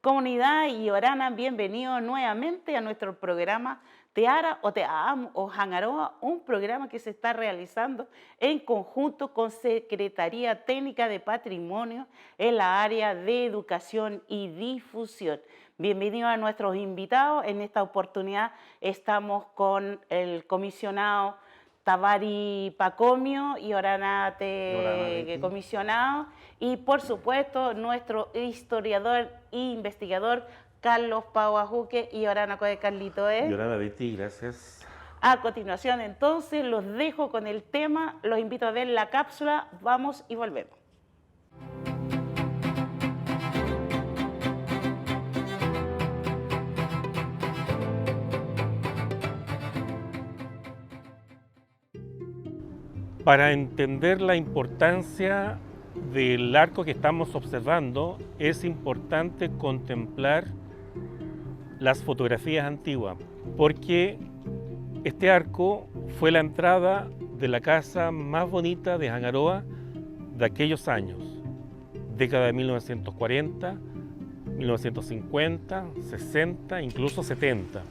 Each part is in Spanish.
Comunidad y Orana, bienvenidos nuevamente a nuestro programa Teara o Teaam o Hangaroa, un programa que se está realizando en conjunto con Secretaría Técnica de Patrimonio en la área de educación y difusión. Bienvenidos a nuestros invitados. En esta oportunidad estamos con el comisionado Tavari Pacomio y Orana comisionado, y por supuesto nuestro historiador e investigador Carlos Pauajuque y Orana de Carlito. Y Orana Betty, gracias. A continuación entonces los dejo con el tema, los invito a ver la cápsula, vamos y volvemos. Para entender la importancia del arco que estamos observando, es importante contemplar las fotografías antiguas, porque este arco fue la entrada de la casa más bonita de Hangaroa de aquellos años, década de 1940, 1950, 60, incluso 70.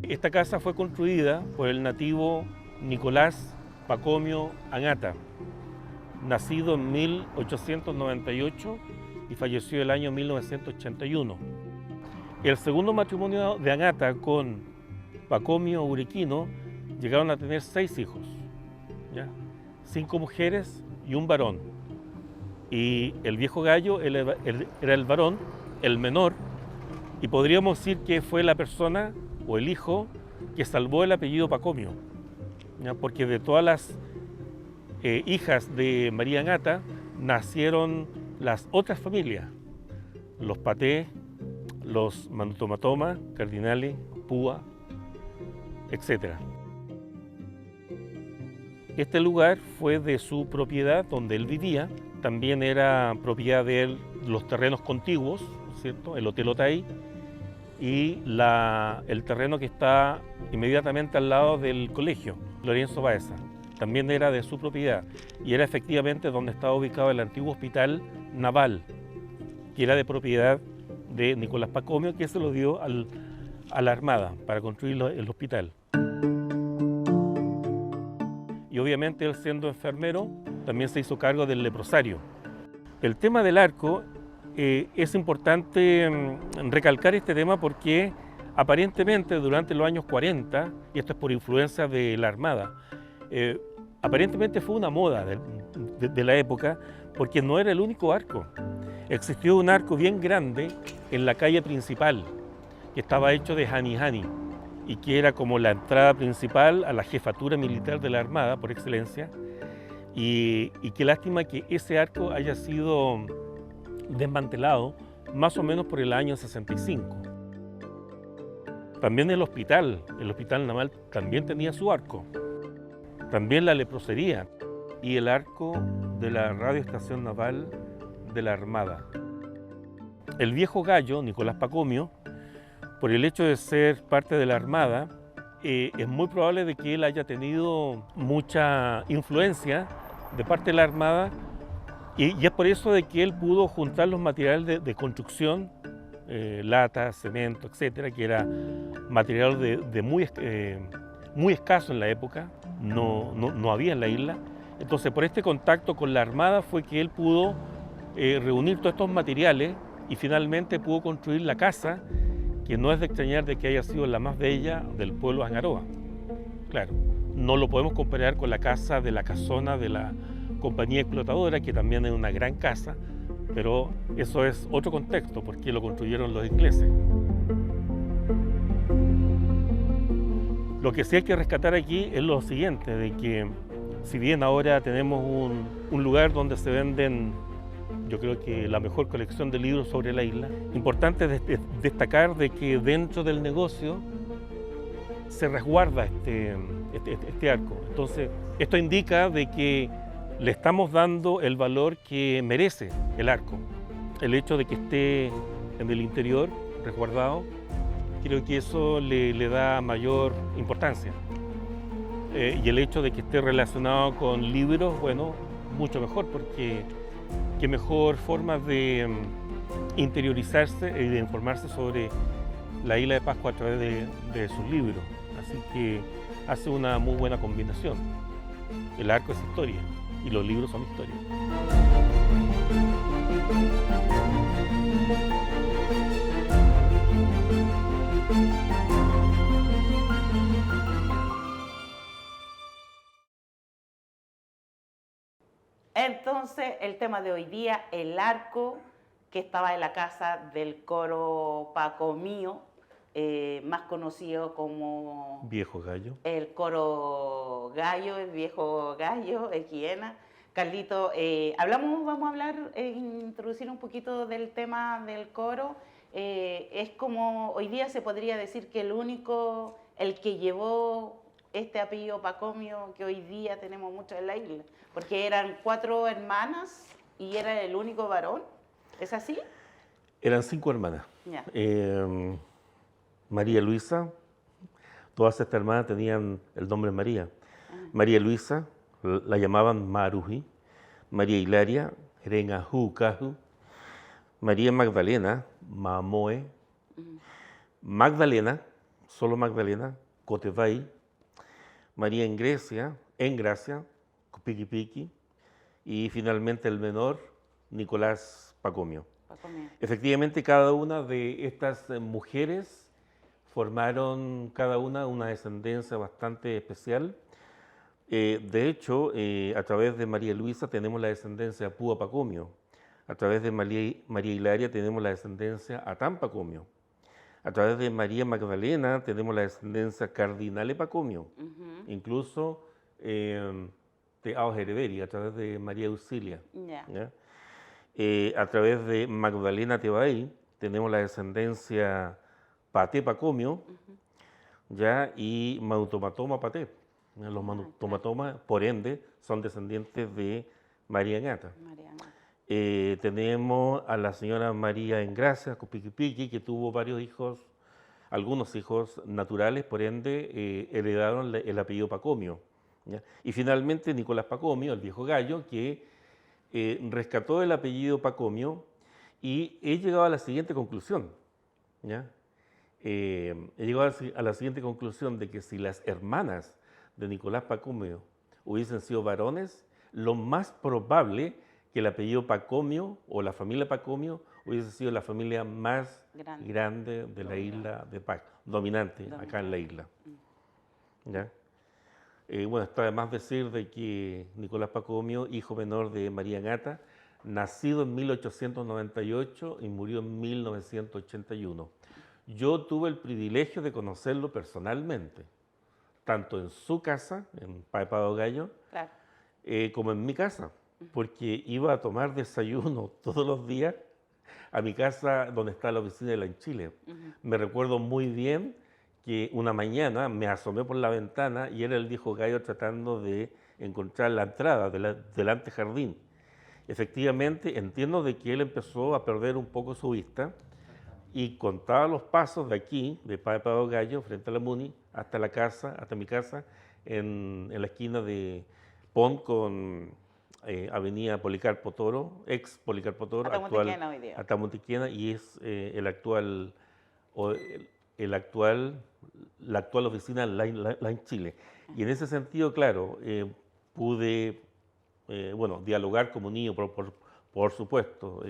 Esta casa fue construida por el nativo Nicolás Pacomio Angata, nacido en 1898 y falleció el año 1981. El segundo matrimonio de Angata con Pacomio Uriquino llegaron a tener 6 hijos, ¿ya? 5 mujeres y un varón. Y el viejo gallo era el varón, el menor, y podríamos decir que fue la persona o el hijo que salvó el apellido Pacomio, ¿ya? Porque de todas las hijas de María Angata nacieron las otras familias, los Paté, los Manutomatoma, Cardinales, Púa, etc. Este lugar fue de su propiedad, donde él vivía. También era propiedad de él los terrenos contiguos, ¿cierto? El Hotel Otay y el terreno que está inmediatamente al lado del colegio, Lorenzo Baeza. También era de su propiedad y era efectivamente donde estaba ubicado el antiguo hospital naval, que era de propiedad de Nicolás Pacomio, que se lo dio a la Armada para construir el hospital. Y obviamente él, siendo enfermero, también se hizo cargo del leprosario. El tema del arco, es importante recalcar este tema porque aparentemente durante los años 40, y esto es por influencia de la Armada, aparentemente fue una moda de la época, porque no era el único arco. Existió un arco bien grande en la calle principal, que estaba hecho de hani y que era como la entrada principal a la jefatura militar de la Armada por excelencia, y qué lástima que ese arco haya sido desmantelado más o menos por el año 65. También el hospital naval también tenía su arco, también la leprosería y el arco de la radioestación naval de la Armada. El viejo gallo, Nicolás Pacomio, por el hecho de ser parte de la Armada, es muy probable de que él haya tenido mucha influencia de parte de la Armada, y es por eso de que él pudo juntar los materiales de construcción, lata, cemento, etcétera, que era material muy escaso en la época, no había en la isla. Entonces, por este contacto con la Armada fue que él pudo reunir todos estos materiales y finalmente pudo construir la casa, que no es de extrañar de que haya sido la más bella del pueblo de Hangaroa. Claro, no lo podemos comparar con la casa de la casona de la compañía explotadora, que también es una gran casa, pero eso es otro contexto, porque lo construyeron los ingleses. Lo que sí hay que rescatar aquí es lo siguiente, de que si bien ahora tenemos un lugar donde se venden, yo creo que la mejor colección de libros sobre la isla, importante destacar de que dentro del negocio se resguarda este arco. Entonces, esto indica de que le estamos dando el valor que merece el arco. El hecho de que esté en el interior, resguardado, creo que eso le da mayor importancia. Y el hecho de que esté relacionado con libros, bueno, mucho mejor, porque qué mejor forma de interiorizarse y de informarse sobre la isla de Pascua a través de sus libros. Así que hace una muy buena combinación. El arco es historia y los libros son historia. Entonces, el tema de hoy día, el arco que estaba en la casa del coro Paco Mío, más conocido como Viejo Gallo. el coro Gallo, el viejo Gallo, el Hiena. Carlito, vamos a hablar, introducir un poquito del tema del coro. Es como hoy día se podría decir que el que llevó este apellido Pacomio que hoy día tenemos mucho en la isla, porque eran 4 hermanas y era el único varón, ¿es así? Eran 5 hermanas. Ya. María Luisa, todas estas hermanas tenían el nombre María. María Luisa, la llamaban Maruji. María Hilaria, Erenaju Caju. María Magdalena, Mamoe. Magdalena, solo Magdalena, Cotevay. María Engracia, Piqui. Y finalmente el menor, Nicolás Pacomio. Efectivamente, cada una de estas mujeres formaron cada una descendencia bastante especial. De hecho, a través de María Luisa tenemos la descendencia Púa Pacomio. A través de María Hilaria tenemos la descendencia Atán Pacomio. A través de María Magdalena tenemos la descendencia Cardinale Pacomio. Incluso de Aos Hereberi, a través de María Auxilia. ¿Ya? A través de Magdalena Tebay tenemos la descendencia Paté Pacomio, ¿ya? Y Mautomatoma Paté. Los Mautomatoma, por ende, son descendientes de María Ngata. Tenemos a la señora María Engracia, Piqui, que tuvo varios hijos, algunos hijos naturales, por ende heredaron el apellido Pacomio. ¿Ya? Y finalmente Nicolás Pacomio, el viejo gallo, que rescató el apellido Pacomio, y he llegado a la siguiente conclusión. ¿Ya? He llegado a la siguiente conclusión de que si las hermanas de Nicolás Pacomio hubiesen sido varones, lo más probable que el apellido Pacomio o la familia Pacomio hubiese sido la familia más grande de la isla de Pascua, dominante acá en la isla. ¿Ya? Bueno, está de más decir de que Nicolás Pacomio, hijo menor de María Ngata, nacido en 1898 y murió en 1981. Yo tuve el privilegio de conocerlo personalmente, tanto en su casa, en Paepado Gallo, claro, como en mi casa, porque iba a tomar desayuno todos los días a mi casa donde está la oficina de la en Chile. Me recuerdo muy bien que una mañana me asomé por la ventana y era el viejo gallo tratando de encontrar la entrada del antejardín. Efectivamente, entiendo de que él empezó a perder un poco su vista y contaba los pasos de aquí, de Paepado Gallo, frente a la Muni, hasta la casa, hasta mi casa, en la esquina de Pont con Avenida Policarpo Toro, ex Policarpo Toro, Atamontiquena, y es la actual oficina la en Chile. Y en ese sentido, claro, pude dialogar como niño, por supuesto.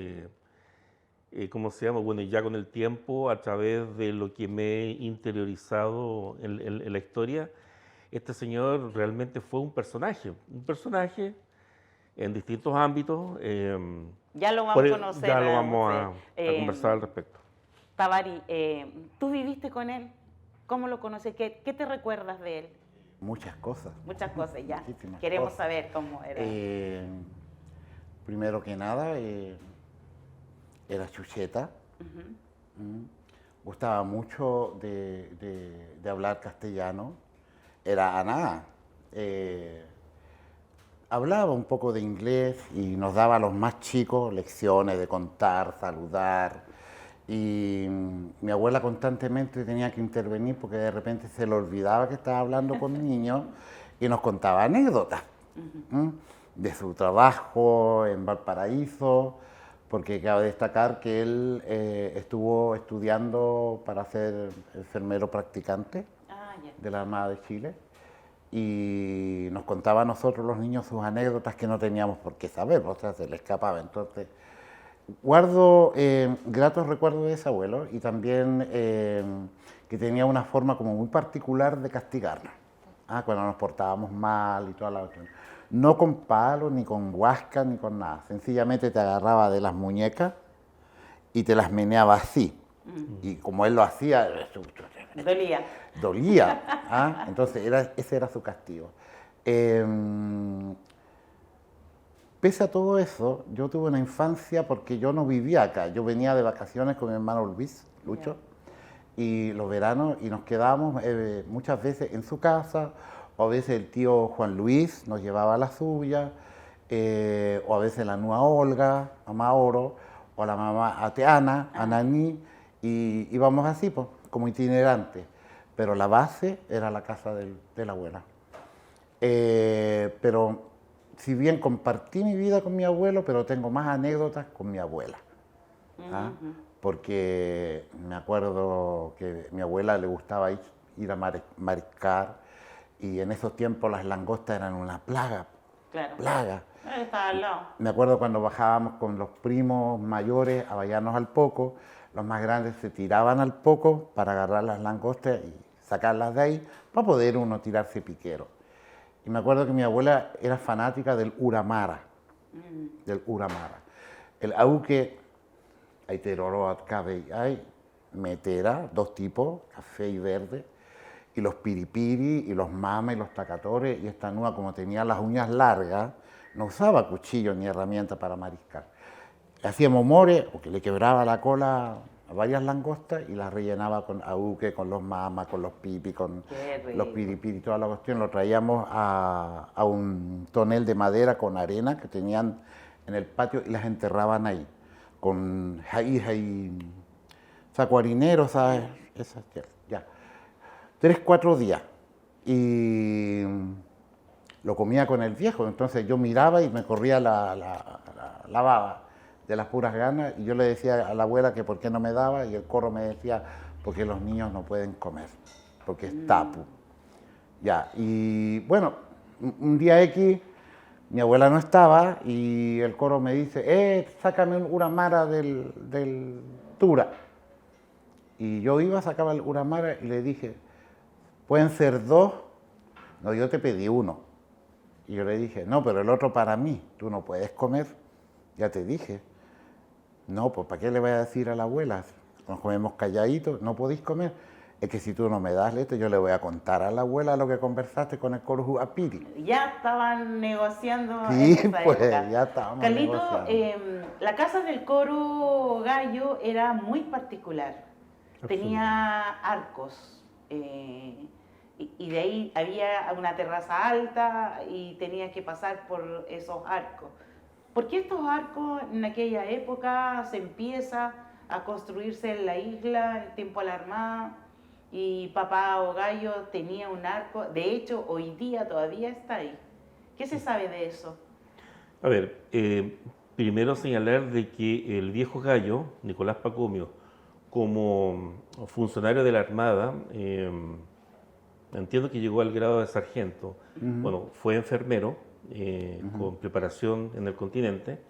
¿Cómo se llama? Bueno, ya con el tiempo, a través de lo que me he interiorizado en la historia, este señor realmente fue un personaje en distintos ámbitos. Ya lo vamos a conocer. Ya lo vamos a conversar al respecto. Tabari, ¿tú viviste con él? ¿Cómo lo conoces? ¿Qué te recuerdas de él? Muchas cosas. Muchas cosas, ya. Muchísimas Queremos cosas. saber cómo era. Primero que nada, era chucheta. Gustaba mucho de hablar castellano. Era Ana. Hablaba un poco de inglés y nos daba a los más chicos lecciones de contar, saludar. Y mi abuela constantemente tenía que intervenir porque de repente se le olvidaba que estaba hablando con niños y nos contaba anécdotas. de su trabajo en Valparaíso, porque cabe destacar que él estuvo estudiando para ser enfermero practicante de la Armada de Chile y nos contaba a nosotros los niños sus anécdotas que no teníamos por qué saber, o sea, se le escapaba. Entonces, guardo gratos recuerdos de ese abuelo y también que tenía una forma como muy particular de castigarnos, cuando nos portábamos mal y toda la cuestión. No con palos, ni con huasca, ni con nada. Sencillamente te agarraba de las muñecas y te las meneaba así. Y como él lo hacía, Dolía. dolía. Entonces ese era su castigo. Pese a todo eso, yo tuve una infancia porque yo no vivía acá. Yo venía de vacaciones con mi hermano Luis, Lucho, y los veranos, y nos quedábamos muchas veces en su casa, o a veces el tío Juan Luis nos llevaba a la suya, o a veces la nua Olga, mamá Oro, o la mamá Ateana, Ananí, y íbamos así, pues, como itinerantes. Pero la base era la casa de la abuela. Pero si bien compartí mi vida con mi abuelo, pero tengo más anécdotas con mi abuela. Porque me acuerdo que a mi abuela le gustaba ir a mariscar, y en esos tiempos las langostas eran una plaga. Claro. Plaga. Estaba al lado. Me acuerdo cuando bajábamos con los primos mayores a bañarnos al Poco, los más grandes se tiraban al Poco para agarrar las langostas y sacarlas de ahí para poder uno tirarse piquero. Y me acuerdo que mi abuela era fanática del uramara, El auque, hay terorot, hay metera, dos tipos, café y verde, y los piripiri, y los mamas, y los tacatores, y esta nua, como tenía las uñas largas, no usaba cuchillo ni herramienta para mariscar. Hacíamos more, o que le quebraba la cola a varias langostas, y las rellenaba con auque, con los mamas, con los pipi, con los piripiri, toda la cuestión. Lo traíamos a un tonel de madera con arena que tenían en el patio, y las enterraban ahí, con sacuarineros, ¿sabes? Esas, ya. 3, 4 días, y lo comía con el viejo. Entonces yo miraba y me corría la baba de las puras ganas, y yo le decía a la abuela que por qué no me daba, y el corro me decía, porque los niños no pueden comer, porque es tapu. Ya, y bueno, un día X, mi abuela no estaba, y el corro me dice, sácame un uramara del Tura. Y yo iba, sacaba el uramara y le dije, ¿pueden ser 2? No, yo te pedí 1. Y yo le dije, no, pero el otro para mí, tú no puedes comer, ya te dije. No, pues ¿para qué le voy a decir a la abuela? Nos comemos calladitos, no podéis comer. Es que si tú no me das leche, yo le voy a contar a la abuela lo que conversaste con el Coro Apiri. Ya estaban negociando Sí, en esa pues época. ya estábamos Carlito, negociando. la casa del Coro Gallo era muy particular. Tenía arcos. Y de ahí había una terraza alta y tenía que pasar por esos arcos. ¿Por qué estos arcos en aquella época se empieza a construirse en la isla, en el tiempo de la Armada? Y papá Ogallo tenía un arco, de hecho hoy día todavía está ahí. ¿Qué se sabe de eso? A ver, primero señalar de que el viejo Gallo, Nicolás Pacomio, como funcionario de la Armada, entiendo que llegó al grado de sargento. Bueno, fue enfermero con preparación en el continente,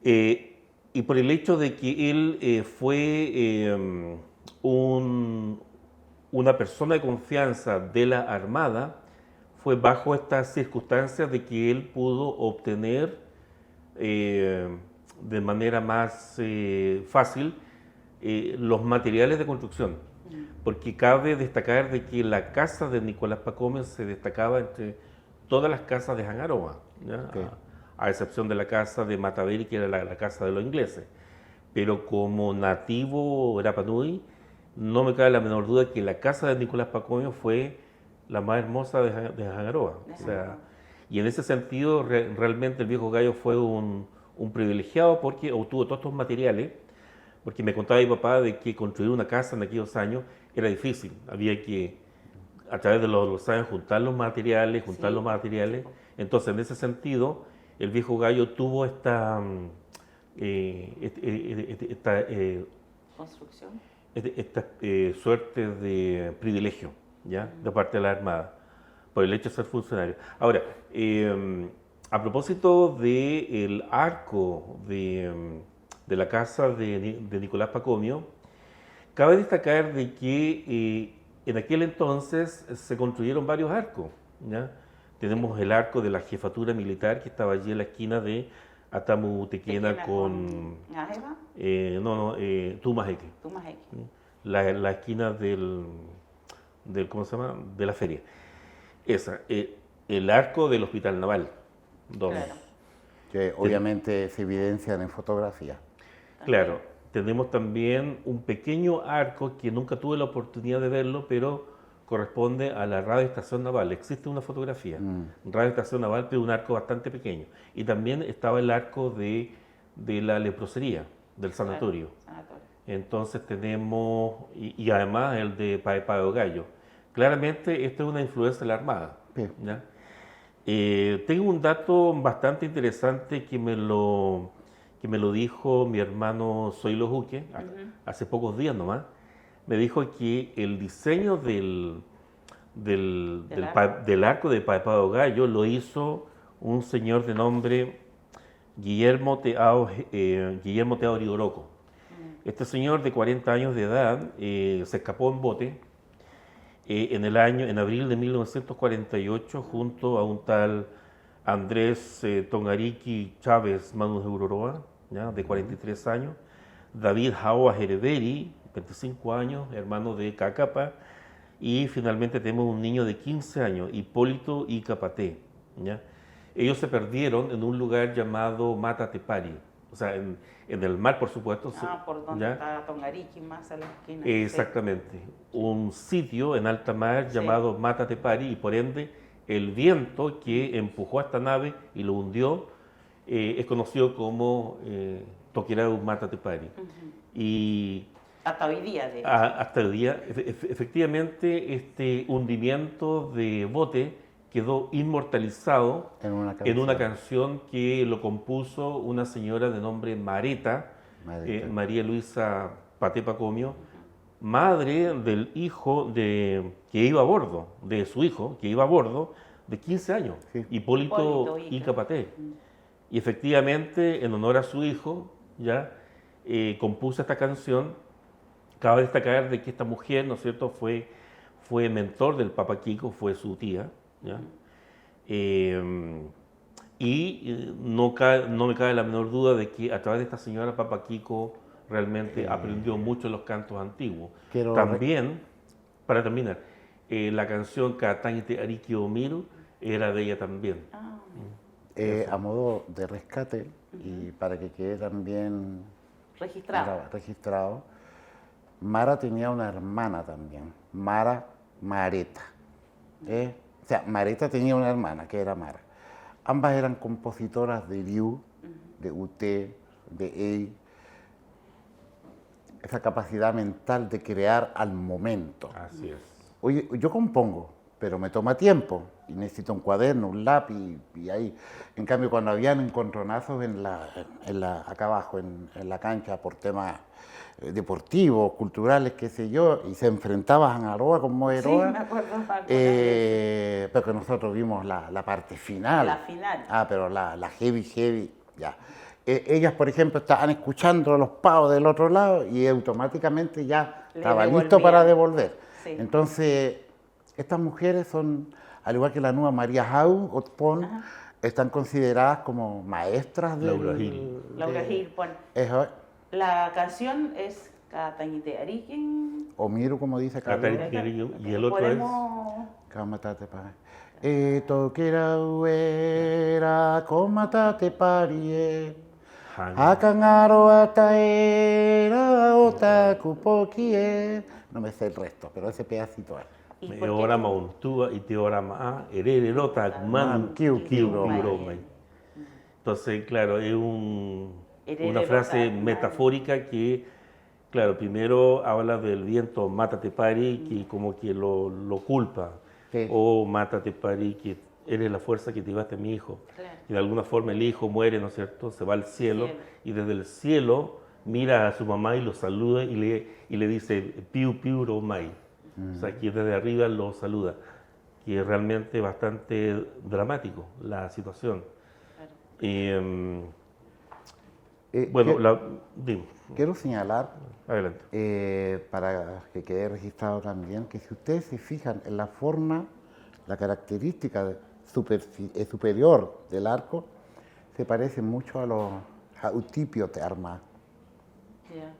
y por el hecho de que él fue una persona de confianza de la Armada, fue bajo estas circunstancias de que él pudo obtener de manera más fácil los materiales de construcción. Porque cabe destacar de que la casa de Nicolás Pacomio se destacaba entre todas las casas de Jangaroa, okay, a excepción de la casa de Mataveri, que era la casa de los ingleses. Pero como nativo Rapa Nui, no me cabe la menor duda que la casa de Nicolás Pacomio fue la más hermosa de Jangaroa. O sea, y en ese sentido, realmente el viejo Gallo fue un privilegiado porque obtuvo todos estos materiales. Porque me contaba mi papá de que construir una casa en aquellos años era difícil. Había que, a través de los años, juntar los materiales, Entonces, en ese sentido, el viejo gallo tuvo esta Construcción. suerte de privilegio, ¿ya? De parte de la Armada, por el hecho de ser funcionario. Ahora, a propósito del arco de la casa de Nicolás Pacomio, cabe destacar de que en aquel entonces se construyeron varios arcos, ¿ya? Tenemos el arco de la jefatura militar que estaba allí en la esquina de Atamutequena con Ajeva, Tumajeque, Tumajeque. la esquina ¿cómo se llama? De la feria. Esa, el arco del Hospital Naval, dos. Claro. Que obviamente se evidencian en fotografía. Claro, tenemos también un pequeño arco que nunca tuve la oportunidad de verlo, pero corresponde a la radioestación naval. Existe una fotografía, radioestación naval, pero un arco bastante pequeño. Y también estaba el arco de la leprosería, del sanatorio. Sanatorio. Entonces tenemos, y además el de Paepago Gallo. Claramente esta es una influencia de la Armada. Sí. ¿Ya? Tengo un dato bastante interesante que me lo dijo mi hermano Zoilo Juque, hace pocos días nomás. Me dijo que el diseño del arco de Paepago Gallo lo hizo un señor de nombre Guillermo Teao Rigoroco. Este señor de 40 años de edad se escapó en bote en abril de 1948 junto a un tal Andrés Tongariki Chávez Manus de Uroroa, ¿ya? De 43 años, David Jaoa Herederi, 25 años, hermano de Cacapa, y finalmente tenemos un niño de 15 años, Hipólito Icapaté, ¿ya? Ellos se perdieron en un lugar llamado Mata Tepari, o sea, en el mar, por supuesto. Por donde ¿ya? está Tongariki, más a la esquina. Exactamente, un sitio en alta mar llamado Mata Tepari, y por ende el viento que empujó a esta nave y lo hundió es conocido como Toquerau Mata Tepari. Y hasta hoy día, de hecho. Hasta el día, efectivamente, este hundimiento de bote quedó inmortalizado en una canción que lo compuso una señora de nombre Mareta, María Luisa Paté Pacomio, madre del hijo que iba a bordo, de su hijo, que iba a bordo, de 15 años, Sí. Hipólito Ica Paté. Y efectivamente, en honor a su hijo, ya compuso esta canción. Cabe destacar de que esta mujer, ¿no es cierto?, fue mentor del Papa Kiko, fue su tía, ¿ya? No me cabe la menor duda de que a través de esta señora Papa Kiko realmente aprendió mucho los cantos antiguos. También, para terminar, la canción Katañite Ariki Omiru era de ella también. A modo de rescate y para que quede también registrado, Mara tenía una hermana también, Mareta. O sea, Mareta tenía una hermana que era Mara. Ambas eran compositoras de liu, de uté, de ei. Esa capacidad mental de crear al momento. Así es. Oye, yo compongo, pero me toma tiempo y necesito un cuaderno, un lápiz y ahí. En cambio, cuando habían encontronazos acá abajo, en la cancha, por temas deportivos, culturales, qué sé yo, y se enfrentaba a Hangaroa con Moeroa. Sí, me acuerdo. Pero que nosotros vimos la parte final. La final. Pero la heavy, ya. Ellas, por ejemplo, estaban escuchando a los pavos del otro lado y automáticamente ya estaba listo para devolver. Sí. Entonces, estas mujeres son, al igual que la nueva María Jau, Otpon, están consideradas como maestras de Laura Gil. Laura Gil, pon. Eso, La canción es Katañite Arikin. o Miro, como dice Carlos. Y el otro Kamatate pa. Tokera uera, komatate parie. Hakangaro ataera, otaku pokie. No me sé el resto, pero ese pedacito es. Meorama Untúa y Teorama Ererota Man Kiu Romai. Entonces, claro, es una frase metafórica que, claro, primero habla del viento Mátate Pari, que como que lo culpa, Sí. o Mátate Pari, que eres la fuerza que te llevaste a mi hijo. Claro. Y de alguna forma el hijo muere, ¿no es cierto? Se va al cielo, Cielo. y desde el cielo mira a su mamá y lo saluda y le dice piu piu romai. O sea, que desde arriba lo saluda. Que es realmente bastante dramático la situación. Claro. Y, Eh, bueno, que- dime, Quiero señalar, adelante. para que quede registrado también, que si ustedes se fijan en la forma, la característica superior del arco, se parece mucho a los jautipios de armas, Ya.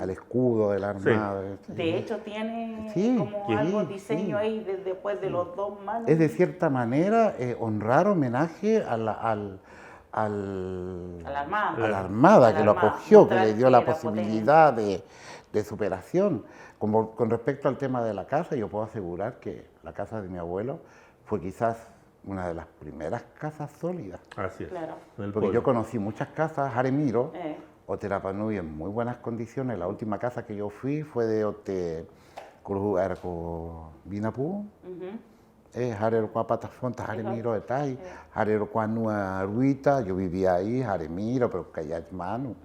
al escudo de la armada. De hecho, tiene Sí, como sí, algo diseño sí. ahí después de los dos manos. Es de cierta manera honrar homenaje a la, A la armada. a la Armada, A la que lo Armada, acogió, que mostrar le dio que la era posibilidad de superación. Como con respecto al tema de la casa, yo puedo asegurar que la casa de mi abuelo fue quizás una de las primeras casas sólidas. Así es. Claro. En el Porque pueblo. yo conocí muchas casas, Jaremiro, Eh. o Terapanui en muy buenas condiciones. La última casa que yo fui fue de Ote Arco Binapú, Ujú. Jarero Patafonta, Jaremiro de Tai, Jarero Nua Ruita, yo vivía ahí, Jaremiro, pero Cayachmanu.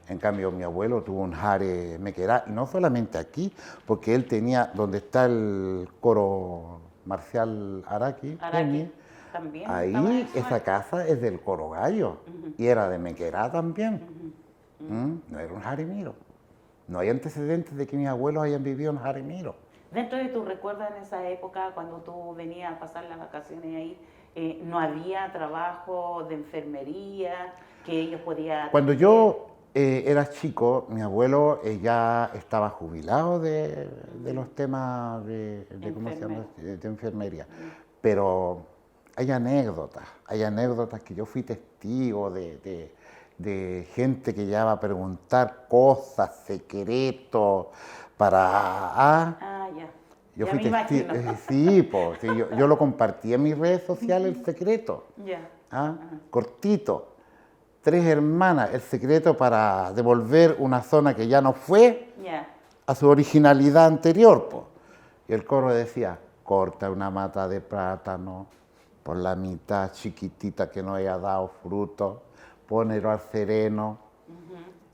En cambio, mi abuelo tuvo un jare mequerá, y no solamente aquí, porque él tenía, donde está el coro marcial Araki, Araki, también. estaba ahí eso, esa casa es del coro gallo, y era de mequerá también. No era un jaremiro. No hay antecedentes de que mis abuelos hayan vivido en jaremiro. Dentro de tus recuerdos en esa época, cuando tú venías a pasar las vacaciones ahí, ¿no había trabajo de enfermería que ellos podían Cuando atender? yo era chico, mi abuelo ya estaba jubilado de los temas ¿cómo se llama? De enfermería. Pero hay anécdotas que yo fui testigo de gente que ya va a preguntar cosas, secretos, para... Ah, ya. Yo Ya fui me testigo, imagino. sí, pues, sí, yo lo compartí en mis redes sociales, el secreto. Ya. ¿Ah? Cortito. 3 hermanas, el secreto para devolver una zona que ya no fue Ya. a su originalidad anterior. Po. Y el coro decía, corta una mata de plátano por la mitad chiquitita que no haya dado fruto, pónelo al sereno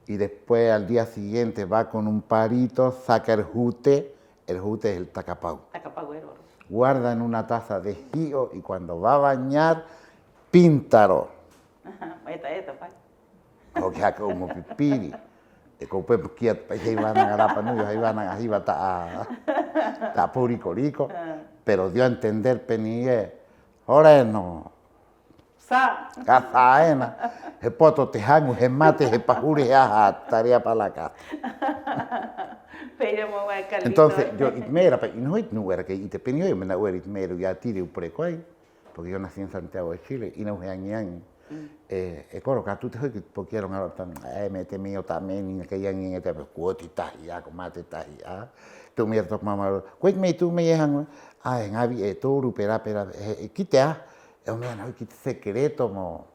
y después al día siguiente va con un parito, saca el jute es el tacapau. Tacapagüero. Guarda en una taza de gío y cuando va a bañar, píntalo. Esta, pa. O que como pipiri. Kung kiat pa iba nang harapan mo, iba nang iba ta puricorico. Pero dio a entender penie, ahora no. Sa. Kasaena. He poto te hangu, he mate, he pajuri, tarea para la casa. Pero mo Carlito. Entonces, yo itmera, y no itnuera que ite penio, yo me na uera itmera, ya tire un precoy, porque yo nací en Santiago de Chile, y no heangian. Coro, que tú te hoy que porque era una mete mío también, que ya en este cuoti ya con mate ya. Tú me toc mamá, cuéntame tú me dejan, en avi todo pera quite eu me no quite secreto mo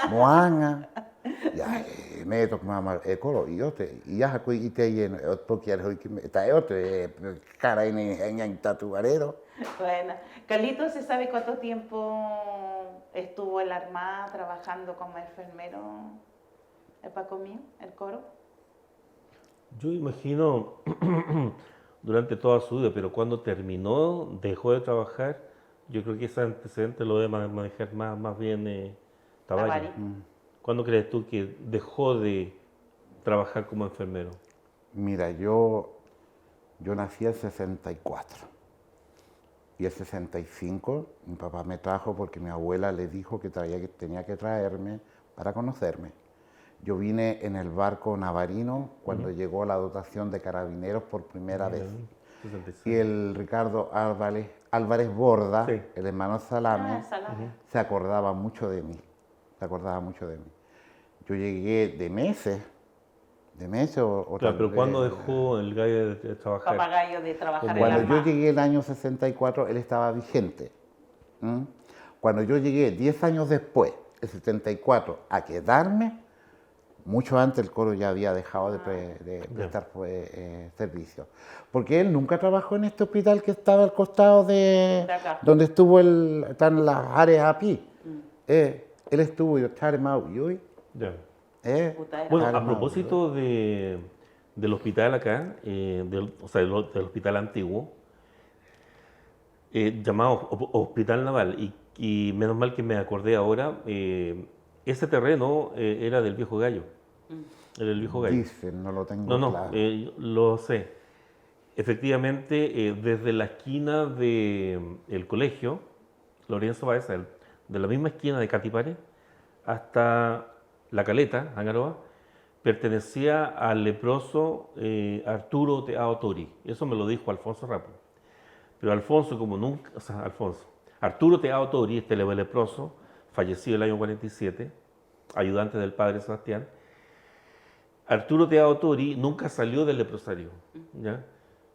moanga. Ya me toc mamá coro y yo te y ya y te lleno porque era hoy que está otro cara en tatuarero. Bueno, Carlito, ¿se sabe cuánto tiempo estuvo en la Armada trabajando como enfermero, el Paco mío, el coro? Yo imagino durante toda su vida, pero cuando terminó, dejó de trabajar, yo creo que ese antecedente lo debe manejar más bien Tavares. Tavares. ¿Cuándo crees tú que dejó de trabajar como enfermero? Mira, yo nací en 64 y el 65 mi papá me trajo porque mi abuela le dijo que tenía que traerme para conocerme. Yo vine en el barco Navarino cuando llegó la dotación de carabineros por primera vez. 66. Y el Ricardo Álvarez Borda, Sí. el hermano Salame, Salame. se acordaba mucho de mí. Yo llegué de meses o Claro, tal pero vez, ¿cuándo dejó el gallo de trabajar? Papagayo de trabajar en la Cuando yo Armada. llegué el año 64, él estaba vigente. Cuando yo llegué 10 años después, el 74, a quedarme, Mucho antes el coro ya había dejado de prestar servicio. Porque él nunca trabajó en este hospital que estaba al costado De acá. donde están las áreas API. Él estuvo y estar más hoy. Ya. Puta, era- Bueno, Claro, a propósito del hospital acá, o sea, del hospital antiguo, llamado Hospital Naval, y menos mal que me acordé ahora, ese terreno era del Viejo Gallo. Era el Viejo Gallo. Dicen, no lo tengo No, no, claro. lo sé. Efectivamente, desde la esquina del colegio, Lorenzo Baeza, de la misma esquina de Catipare, hasta La Caleta, Angaroa, pertenecía al leproso Arturo Teao Tori. Eso me lo dijo Alfonso Rapo. Pero Alfonso, como nunca, o sea, Arturo Teao Tori, este leproso, fallecido el año 47, ayudante del padre Sebastián, Arturo Teao Tori nunca salió del leprosario, ¿ya?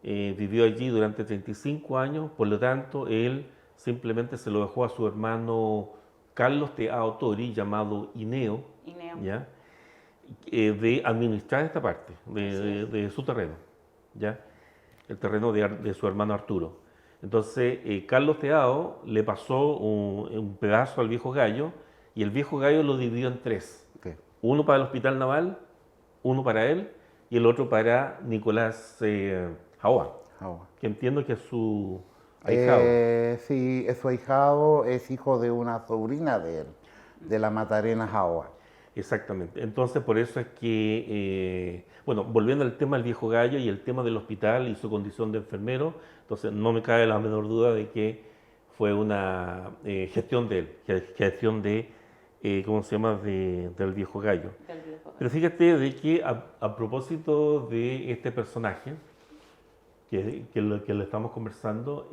Vivió allí durante 35 años, por lo tanto, él simplemente se lo dejó a su hermano Carlos Teao Tori, llamado Ineo, Ineo. ¿ya? De administrar esta parte de su terreno, ¿ya? El terreno de su hermano Arturo. Entonces, Carlos Teao le pasó un pedazo al Viejo Gallo y el Viejo Gallo lo dividió en tres. Ok. Uno para el Hospital Naval, uno para él y el otro para Nicolás Jaoa, Agua. que entiendo que es su ahijado. Sí, es su ahijado, es hijo de una sobrina de él, de la Matarena Jaoa. Exactamente. Entonces, por eso es que, bueno, volviendo al tema del Viejo Gallo y el tema del hospital y su condición de enfermero, entonces no me cabe la menor duda de que fue una gestión de él, gestión de, ¿cómo se llama?, del Viejo Gallo. Del Viejo. Pero fíjate de que a propósito de este personaje que le estamos conversando,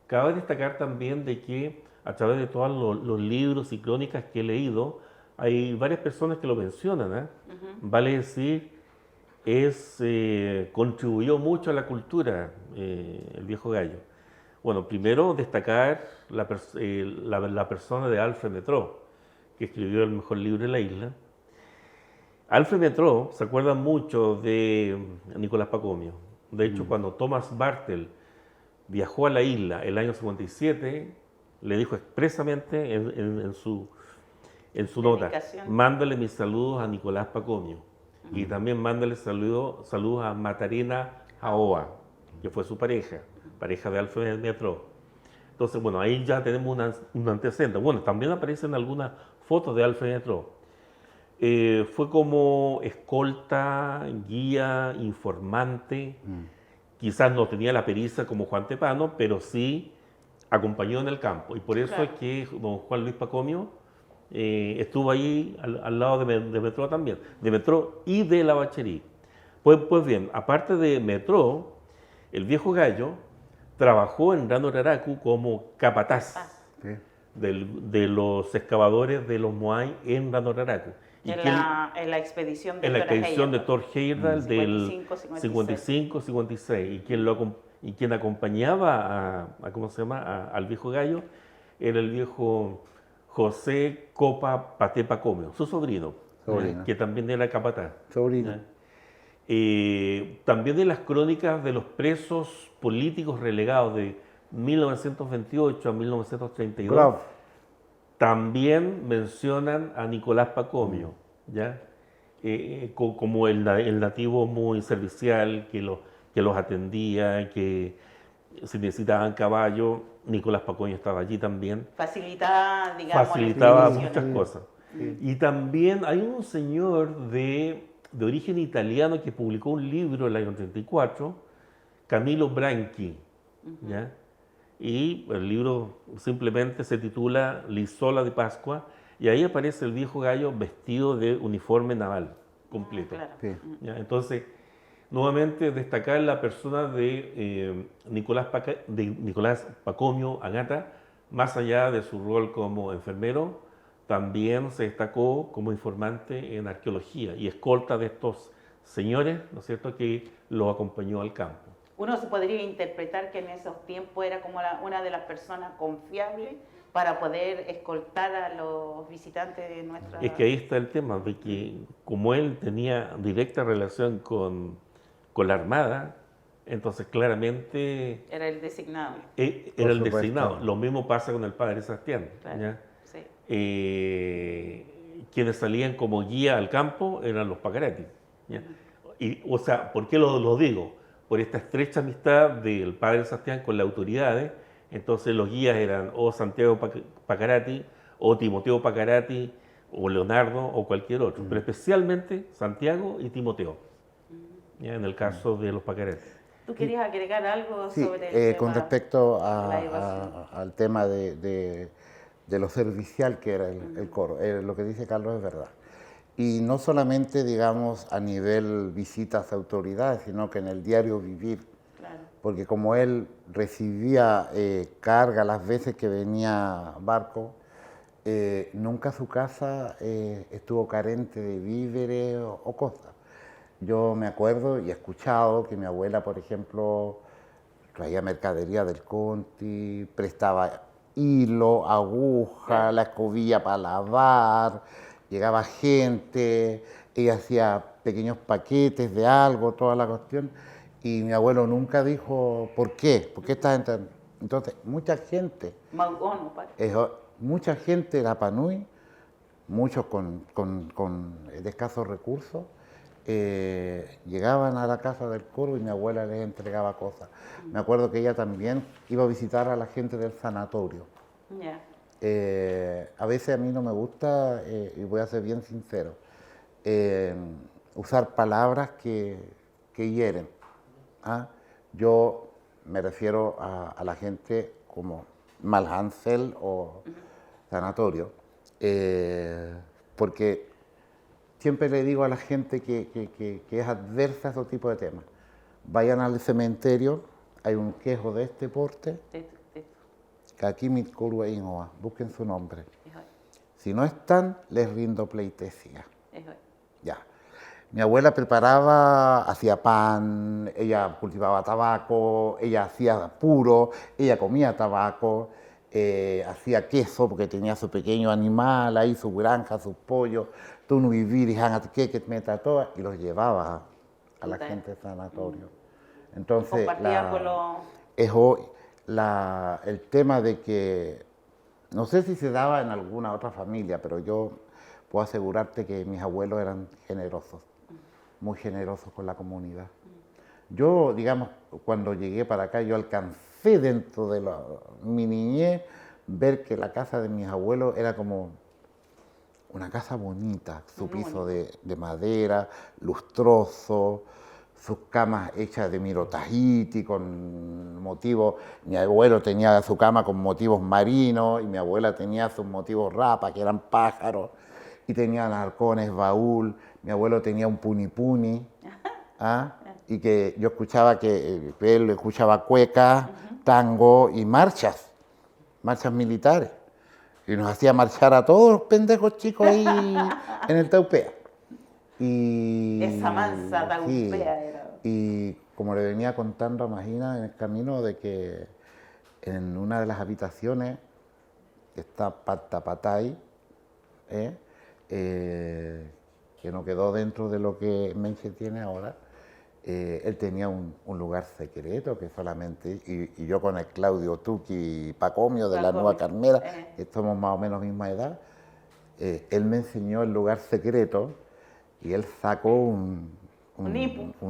cabe destacar también de que a través de todos los libros y crónicas que he leído, hay varias personas que lo mencionan, ¿eh? Vale decir, contribuyó mucho a la cultura el Viejo Gallo. Bueno, primero destacar la persona de Alfred Metró, que escribió el mejor libro de la isla. Alfred Metró se acuerda mucho de Nicolás Pacomio. De hecho, cuando Thomas Bartel viajó a la isla el año 57, le dijo expresamente en su nota, Dedicación. mándale mis saludos a Nicolás Pacomio y también mándale saludos a Matarena Jaoa, que fue su pareja de Alfred Metró. Entonces, bueno, ahí ya tenemos un antecedente. Bueno, también aparecen algunas fotos de Alfred Metró. Fue como escolta, guía, informante. Quizás no tenía la pericia como Juan Tepano, pero sí acompañó en el campo. Y por eso Claro. es que don Juan Luis Pacomio estuvo ahí al lado de Metró también, de Metró y de la Bacherí. Pues bien, aparte de Metró, el Viejo Gallo trabajó en Rano Raracu como capataz Sí. de los excavadores de los Moai en Rano Raracu. Y En que él- en la expedición de en la Dora expedición de Heyerdahl. Thor Heyerdahl del 55, 55-56 y quien acompañaba ¿cómo se llama? Al Viejo Gallo era el viejo José Copa Paté Pacomio, su sobrino, Sobrino. que también era capataz. Sobrino. ¿ya? También de las crónicas de los presos políticos relegados de 1928 a 1932 Glove. también mencionan a Nicolás Pacomio, ¿ya? Como el nativo muy servicial, que los atendía, que si necesitaban caballo, Nicolás Pacomio estaba allí también. Facilitaba, digamos, Facilitaba las muchas expediciones. cosas. Y también hay un señor de origen italiano que publicó un libro en el año 34, Camilo Branchi, ¿ya? Y el libro simplemente se titula L'Isola de Pascua, y ahí aparece el Viejo Gallo vestido de uniforme naval completo. Claro. Sí. ¿Ya? Entonces, nuevamente destacar la persona de Nicolás Pacomio Agata, más allá de su rol como enfermero, también se destacó como informante en arqueología y escolta de estos señores, ¿no es cierto?, que lo acompañó al campo. Uno se podría interpretar que en esos tiempos era como una de las personas confiables para poder escoltar a los visitantes de nuestra... Es que ahí está el tema, de que como él tenía directa relación con la Armada, entonces claramente Era el designado. era el supuesto. designado. Lo mismo pasa con el padre Sebastián. Claro, ¿Ya? sí. Quienes salían como guía al campo eran los Pacarati. ¿Ya? Y, o sea, ¿por qué lo digo? Por esta estrecha amistad del padre Sebastián con las autoridades. Entonces los guías eran o Santiago Pacarati, o Timoteo Pacarati, o Leonardo, o cualquier otro. Pero especialmente Santiago y Timoteo, ¿ya? En el caso de los Pacarati. ¿Tú querías agregar algo Sí, sobre el tema con respecto de la evasión? al tema de lo servicial que era el coro, lo que dice Carlos es verdad. Y no solamente, digamos, a nivel visitas a autoridades, sino que en el diario vivir. Claro. Porque como él recibía carga las veces que venía barco, nunca su casa estuvo carente de víveres o cosas. Yo me acuerdo y he escuchado que mi abuela, por ejemplo, traía mercadería del Conti, prestaba hilo, aguja, la escobilla para lavar, llegaba gente, ella hacía pequeños paquetes de algo, toda la cuestión, y mi abuelo nunca dijo, ¿por qué? ¿Por qué esta gente? Entonces, mucha gente, mucha de Rapa Nui, muchos con de escasos recursos, llegaban a la casa del coro y mi abuela les entregaba cosas. Me acuerdo que ella también iba a visitar a la gente del sanatorio. Yeah. A veces a mí no me gusta, y voy a ser bien sincero, usar palabras que hieren. ¿Ah? Yo me refiero a la gente como Malhansel o sanatorio, porque siempre le digo a la gente que es adversa a esos tipos de temas. Vayan al cementerio, hay un quejo de este porte, Kakimit Kurua Ingoa, busquen su nombre. Si no están, les rindo pleitesía. Ya. Mi abuela preparaba, hacía pan, ella cultivaba tabaco, ella hacía puro, ella comía tabaco, hacía queso porque tenía su pequeño animal ahí, su granja, sus pollos, tú no viviris, que meta todas, y los llevaba a la gente del sanatorio. Entonces, el tema de que, no sé si se daba en alguna otra familia, pero yo puedo asegurarte que mis abuelos eran generosos, muy generosos con la comunidad. Yo, digamos, cuando llegué para acá, yo alcancé dentro de mi niñez ver que la casa de mis abuelos era como una casa bonita, su piso de madera, lustroso, sus camas hechas de mirotahiti con motivos. Mi abuelo tenía su cama con motivos marinos y mi abuela tenía sus motivos rapa, que eran pájaros, y tenían halcones, baúl. Mi abuelo tenía un punipuni, ¿ah? Y que yo escuchaba que él escuchaba cueca, tango y marchas militares. Y nos hacía marchar a todos los pendejos chicos ahí en el Taupea. Esa mansa Taupea era. Y como le venía contando a Magina en el camino, de que en una de las habitaciones que está Patapatay, que no quedó dentro de lo que Menche tiene ahora, él tenía un lugar secreto que solamente, y yo con el Claudio Tuqui Pacomio de la Nueva Carmera, que somos más o menos misma edad, él me enseñó el lugar secreto y él sacó un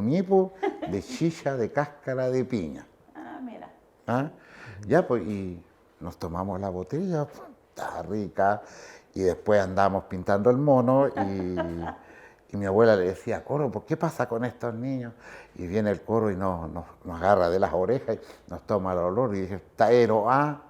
hipo de chicha de cáscara de piña. Ah, mira. ¿Ah? Ya, pues, y nos tomamos la botella, estaba rica, y después andábamos pintando el mono y mi abuela le decía, Coro, ¿por qué pasa con estos niños? Y viene el Coro y nos agarra de las orejas y nos toma el olor y dice, Taero A.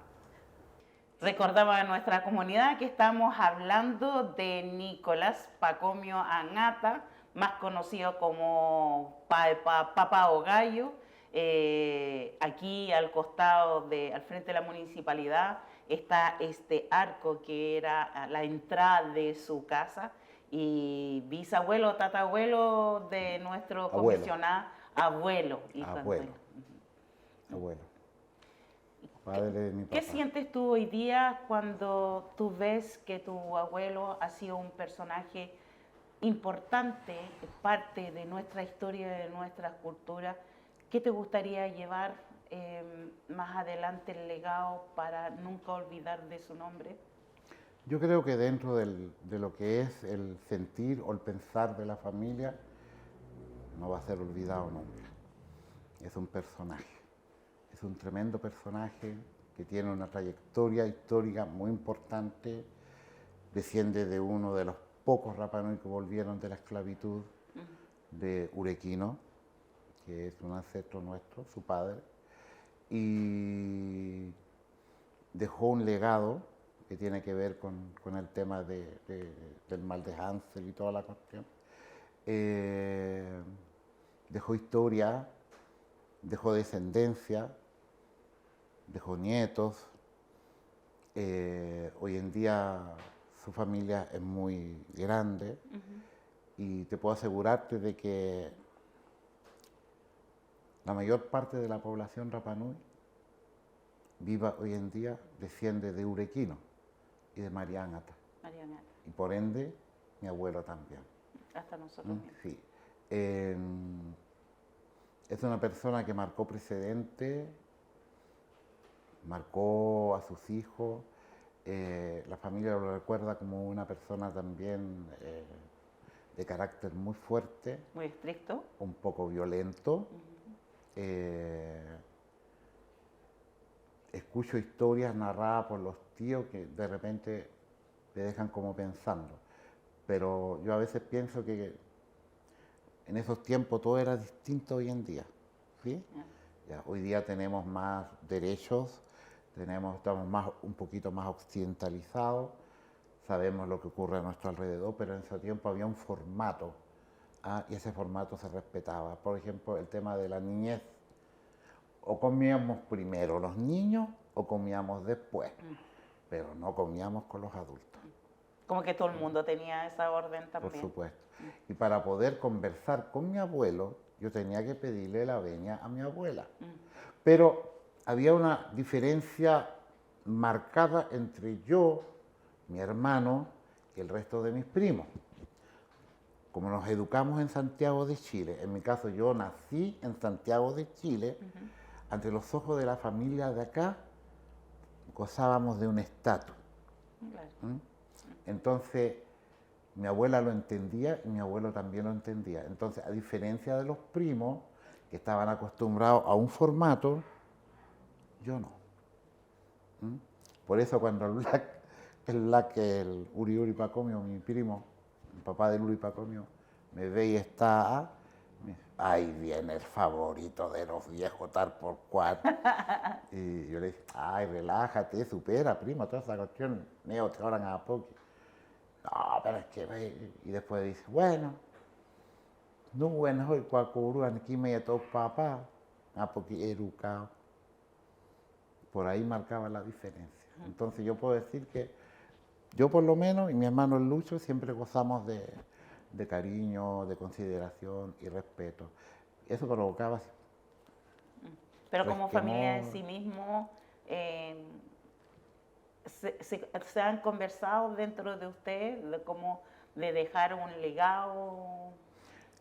Recordaba a nuestra comunidad que estamos hablando de Nicolás Pacomio Angata, más conocido como Papa o Gallo. Aquí al costado, al frente de la municipalidad, está este arco que era la entrada de su casa. Y bisabuelo, tatabuelo de nuestro comisionado, abuelo. Abuelo. padre de mi papá. ¿Qué sientes tú hoy día cuando tú ves que tu abuelo ha sido un personaje importante, parte de nuestra historia, de nuestra cultura? ¿Qué te gustaría llevar más adelante el legado para nunca olvidar de su nombre? Yo creo que dentro de lo que es el sentir o el pensar de la familia, no va a ser olvidado nunca. Es un personaje, es un tremendo personaje que tiene una trayectoria histórica muy importante, desciende de uno de los pocos Rapa Nui que volvieron de la esclavitud, de Urequino, que es un ancestro nuestro, su padre, y dejó un legado que tiene que ver con el tema del mal de Hansel y toda la cuestión. Dejó historia, dejó descendencia, dejó nietos. Hoy en día su familia es muy grande y te puedo asegurarte de que la mayor parte de la población Rapa Nui viva hoy en día desciende de Urequino y de María Ágata. Y por ende, mi abuelo también. Hasta nosotros mismos. Sí. Es una persona que marcó precedente, marcó a sus hijos. La familia lo recuerda como una persona también de carácter muy fuerte. Muy estricto. Un poco violento. Escucho historias narradas por los tíos que de repente me dejan como pensando. Pero yo a veces pienso que en esos tiempos todo era distinto hoy en día. ¿Sí? Ya, hoy día tenemos más derechos, estamos un poquito más occidentalizados, sabemos lo que ocurre a nuestro alrededor, pero en ese tiempo había un formato, y ese formato se respetaba. Por ejemplo, el tema de la niñez. O comíamos primero los niños o comíamos después, pero no comíamos con los adultos. Como que todo el mundo tenía esa orden también. Por supuesto. Y para poder conversar con mi abuelo, yo tenía que pedirle la venia a mi abuela. Pero había una diferencia marcada entre yo, mi hermano y el resto de mis primos. Como nos educamos en Santiago de Chile, en mi caso yo nací en Santiago de Chile, ante los ojos de la familia de acá, gozábamos de un estatus. Claro. Entonces, mi abuela lo entendía y mi abuelo también lo entendía. Entonces, a diferencia de los primos, que estaban acostumbrados a un formato, yo no. Por eso cuando el Uri Pacomio, mi primo, el papá del Uri Pacomio, me ve y está... Ahí viene el favorito de los viejos, tal por cual. Y yo le dije, ay, relájate, supera, primo, toda esa cuestión, neo, te ahora a poco. No, pero es que... Y después dice, bueno, no bueno, hoy cuacuru, aquí me todo papá, porque educado. Por ahí marcaba la diferencia. Entonces yo puedo decir que yo por lo menos y mi hermano el Lucho siempre gozamos de cariño, de consideración y respeto. Eso provocaba... Pero como familia en sí mismo, ¿se han conversado dentro de usted de cómo de dejar un legado?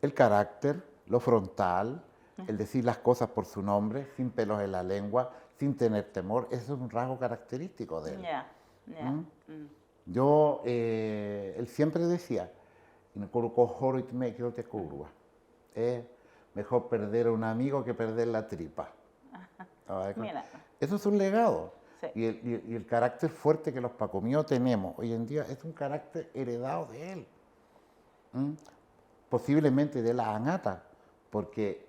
El carácter, lo frontal, el decir las cosas por su nombre, sin pelos en la lengua, sin tener temor, eso es un rasgo característico de él. Yo, él siempre decía, es mejor perder a un amigo que perder la tripa. Mira. Eso es un legado. Sí. Y el carácter fuerte que los pacomíos tenemos hoy en día es un carácter heredado de él. Posiblemente de la Ágata, porque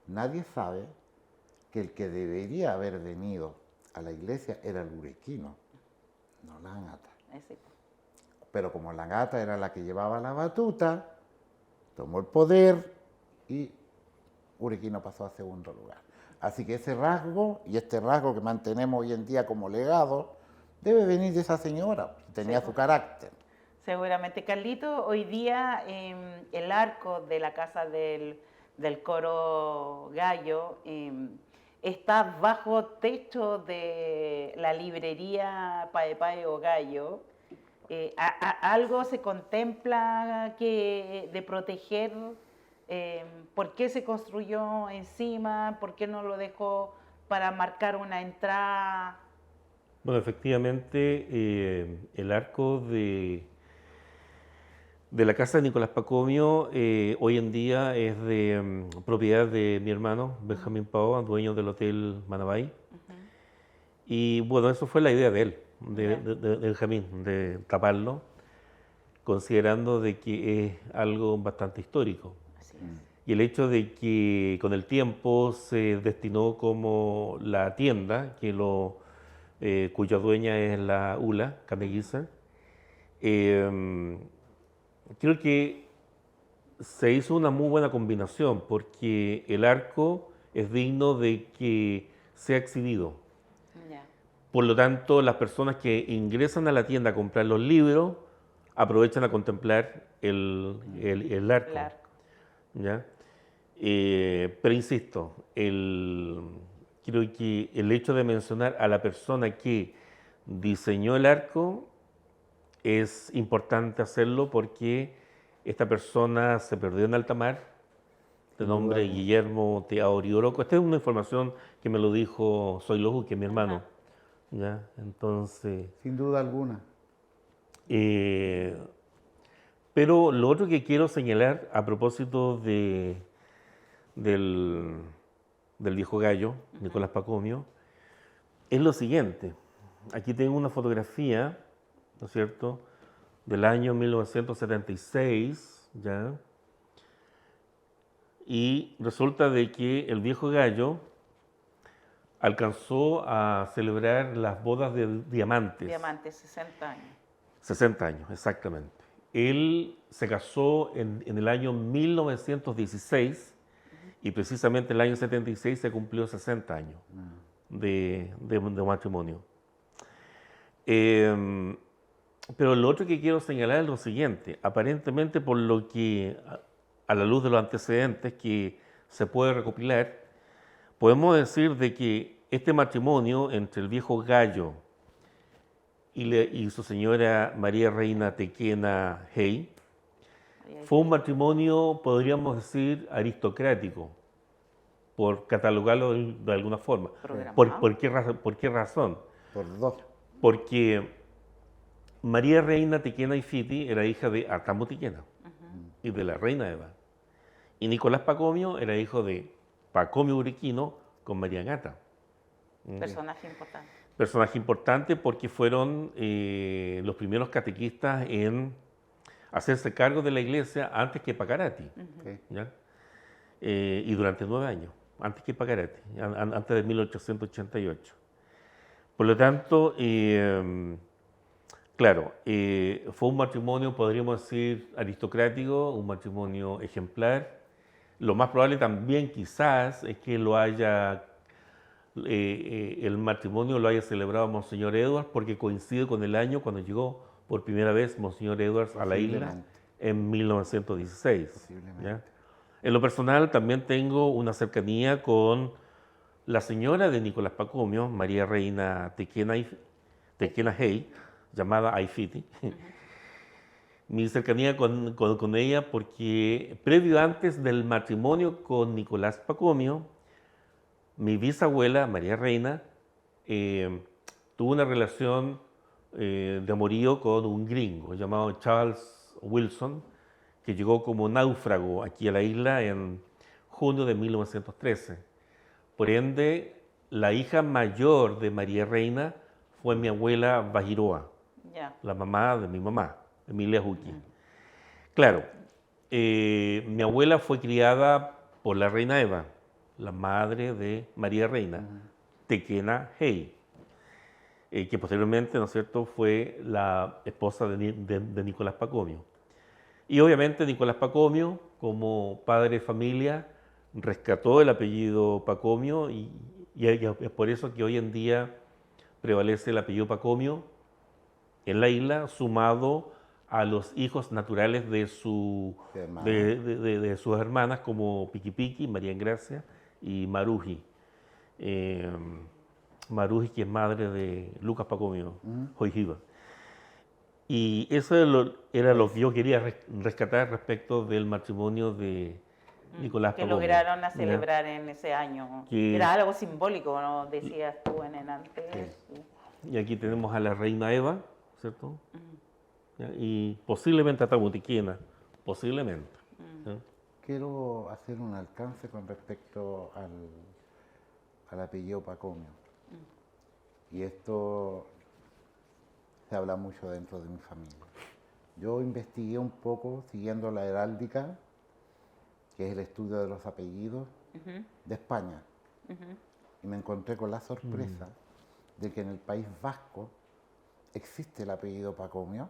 nadie sabe que el que debería haber venido a la iglesia era el Urequino, no la Ágata. Sí. Pero como la Ágata era la que llevaba la batuta, tomó el poder y Urequino pasó a segundo lugar. Así que ese rasgo y este rasgo que mantenemos hoy en día como legado debe venir de esa señora, que tenía su carácter. Seguramente, Carlito, hoy día el arco de la casa del coro Gallo estás bajo techo de la librería Pae Pae o Gallo. ¿Algo se contempla de proteger? ¿Por qué se construyó encima? ¿Por qué no lo dejó para marcar una entrada? Bueno, efectivamente, el arco de la casa de Nicolás Pacomio hoy en día es de propiedad de mi hermano Benjamín Pao, dueño del Hotel Manabay. Y bueno, eso fue la idea de él, de Benjamín, de taparlo, considerando de que es algo bastante histórico. Así es. Y el hecho de que con el tiempo se destinó como la tienda, cuya dueña es la ULA, Caneguiza, creo que se hizo una muy buena combinación porque el arco es digno de que sea exhibido. Ya. Por lo tanto, las personas que ingresan a la tienda a comprar los libros aprovechan a contemplar el arco. El arco. ¿Ya? Pero insisto, creo que el hecho de mencionar a la persona que diseñó el arco es importante hacerlo porque esta persona se perdió en alta mar, de nombre Guillermo Teaori Oroco. Esta es una información que me lo dijo Soy Loju, que es mi hermano. ¿Ya? Entonces, Sin duda alguna. pero lo otro que quiero señalar a propósito del viejo gallo, Nicolás Pacomio, es lo siguiente. Aquí tengo una fotografía, ¿no es cierto?, del año 1976, ¿ya? Y resulta de que el viejo gallo alcanzó a celebrar las bodas de diamantes. Diamantes, 60 años. 60 años, exactamente. Él se casó en el año 1916 y precisamente en el año 76 se cumplió 60 años de matrimonio. Pero lo otro que quiero señalar es lo siguiente. Aparentemente, por lo que, a la luz de los antecedentes que se puede recopilar, podemos decir de que este matrimonio entre el viejo gallo y su señora María Reina Tequena Hey fue un matrimonio, podríamos decir, aristocrático, por catalogarlo de alguna forma. ¿Por qué razón? Por dos. Porque María Reina Tequena y Fiti era hija de Arcamo Tequena y de la reina Eva. Y Nicolás Pacomio era hijo de Pacomio Uriquino con María Gata. Personaje importante. Personaje importante porque fueron los primeros catequistas en hacerse cargo de la iglesia antes que Pacarati. ¿Ya? Y durante 9 años, antes que Pacarati, antes de 1888. Por lo tanto, claro, fue un matrimonio, podríamos decir, aristocrático, un matrimonio ejemplar. Lo más probable también quizás es que el matrimonio lo haya celebrado Monseñor Edwards porque coincide con el año cuando llegó por primera vez Monseñor Edwards a la isla en 1916. ¿Ya? En lo personal también tengo una cercanía con la señora de Nicolás Pacomio, María Reina Tequena Hey, llamada Aifiti. Mi cercanía con ella porque previo antes del matrimonio con Nicolás Pacomio, mi bisabuela, María Reina, tuvo una relación de amorío con un gringo llamado Charles Wilson, que llegó como náufrago aquí a la isla en junio de 1913. Por ende, la hija mayor de María Reina fue mi abuela Bajiroa, la mamá de mi mamá, Emilia Juqui. Claro, mi abuela fue criada por la reina Eva, la madre de María Reina, Tequena Hey, que posteriormente, ¿no es cierto?, fue la esposa de Nicolás Pacomio. Y obviamente Nicolás Pacomio, como padre de familia, rescató el apellido Pacomio y es por eso que hoy en día prevalece el apellido Pacomio en la isla, sumado a los hijos naturales de sus hermanas como Piqui Piqui, María Engracia y Maruji. Maruji, que es madre de Lucas Pacomio, Ujú. Hoyjiva. Y eso era lo que yo quería rescatar respecto del matrimonio de Nicolás Que Pacomio. lograron ¿Ya? celebrar en ese año. Que- Era algo simbólico, ¿no? Decías tú en antes. Y aquí tenemos a la reina Eva, ¿cierto? ¿Ya? Y posiblemente a Tabutiquena, posiblemente. ¿Ya? Quiero hacer un alcance con respecto al apellido Pacomio. Y esto se habla mucho dentro de mi familia. Yo investigué un poco siguiendo la heráldica, que es el estudio de los apellidos de España, y me encontré con la sorpresa de que en el País Vasco existe el apellido Pacomio,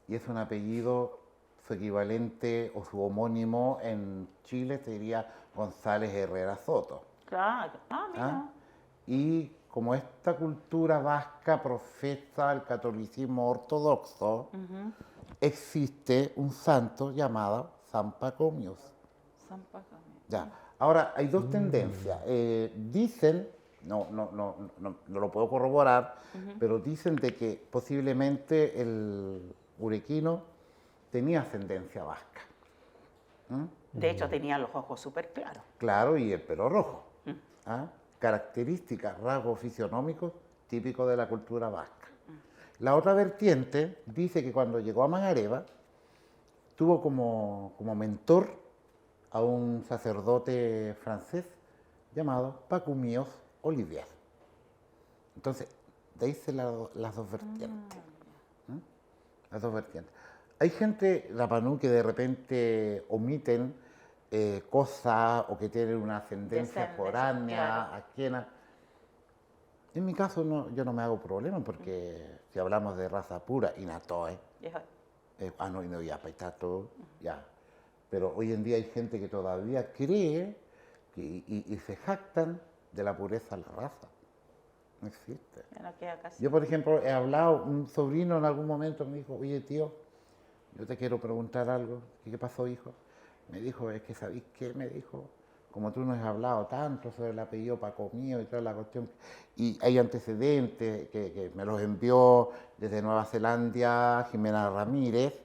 y es un apellido, su equivalente o su homónimo en Chile sería González Herrera Soto. Claro. Ah, mira. ¿Ah? Y como esta cultura vasca profesa el catolicismo ortodoxo, existe un santo llamado San Pacomius. San Pacomio. Ya. Ahora, hay dos tendencias. Dicen, no lo puedo corroborar, pero dicen de que posiblemente el urequino tenía ascendencia vasca. De hecho, tenía los ojos súper claros. Claro, y el pelo rojo. ¿Ah? Características, rasgos fisionómicos típicos de la cultura vasca. La otra vertiente dice que cuando llegó a Mangareva tuvo como mentor a un sacerdote francés llamado Pacumios Olivier. Entonces, de ahí se las dos vertientes. Las dos vertientes. Hay gente, Rapanú, que de repente omiten cosas o que tienen una ascendencia Descendencia, foránea, claro. ajena. En mi caso yo no me hago problema porque si hablamos de raza pura, Inatoe, no, ya, Paitato, ya. Pero hoy en día hay gente que todavía cree y se jactan de la pureza de la raza. No existe. Ya no queda casi. Yo, por ejemplo, he hablado, un sobrino en algún momento me dijo, oye tío, yo te quiero preguntar algo. ¿Qué pasó, hijo? Me dijo, es que ¿sabéis qué? Me dijo, como tú nos has hablado tanto sobre el apellido Pacomio y toda la cuestión, y hay antecedentes que me los envió desde Nueva Zelanda Jimena Ramírez.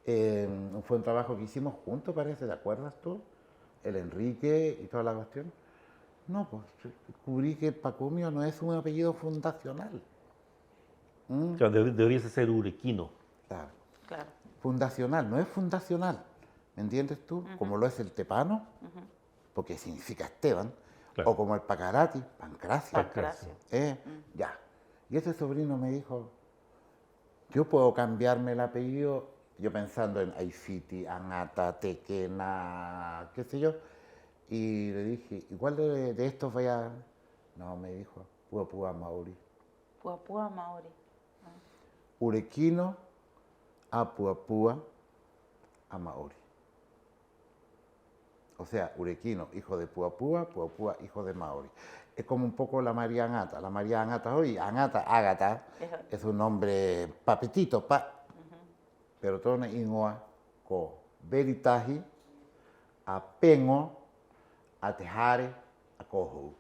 Fue un trabajo que hicimos juntos, parece, ¿te acuerdas tú? El Enrique y toda la cuestión. No, pues descubrí que Pacomio no es un apellido fundacional. O sea, debería ser urequino. Claro. Claro. Fundacional, no es fundacional. ¿Me entiendes tú? Como lo es el Tepano, porque significa Esteban, Claro. o como el Pacarati, Pancracio. Pancracio. Ya. Y ese sobrino me dijo, yo puedo cambiarme el apellido, yo pensando en Aifiti, Angata, Tequena, qué sé yo, y le dije, ¿y cuál de estos vaya? No, me dijo, Puapua Maori. Puapua Maori. Urequino, Apuapua, a Maori. O sea, Urequino, hijo de Puapua, Puapua, hijo de Maori. Es como un poco la María Angata. La María Angata hoy, Ágata, es un nombre papetito, pero todo ingoa co veritaji, a pengo, a tejare, a cojo.